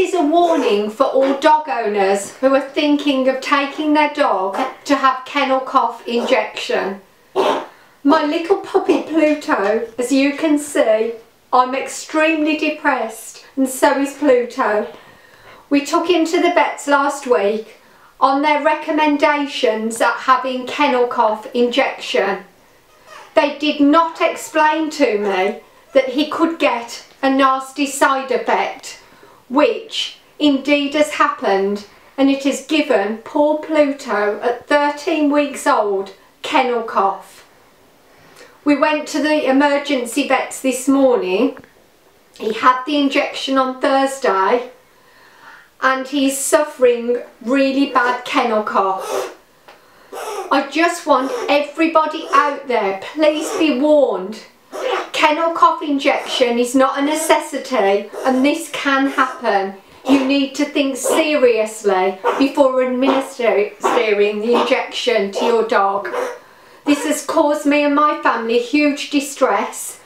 is a warning for all dog owners who are thinking of taking their dog to have kennel cough injection. My little puppy Pluto, as you can see, I'm extremely depressed, and so is Pluto. We took him to the vets last week on their recommendations at having kennel cough injection. They did not explain to me that he could get a nasty side effect, which indeed has happened, and it has given poor Pluto at 13 weeks old kennel cough. We went to the emergency vets this morning. He had the injection on Thursday and he's suffering really bad kennel cough. I just want everybody out there, please be warned. Kennel cough injection is not a necessity, and this can happen. You need to think seriously before administering the injection to your dog. This has caused me and my family huge distress.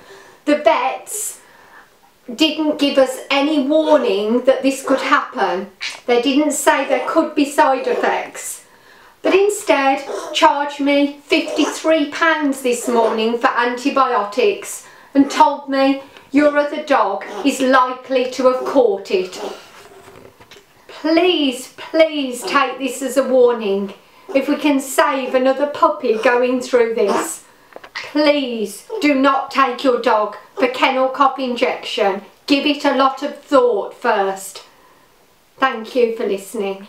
The vets didn't give us any warning that this could happen. They didn't say there could be side effects, but instead charged me £53 this morning for antibiotics and told me your other dog is likely to have caught it. Please, please take this as a warning. If we can save another puppy going through this, please do not take your dog for kennel cough injection. Give it a lot of thought first. Thank you for listening.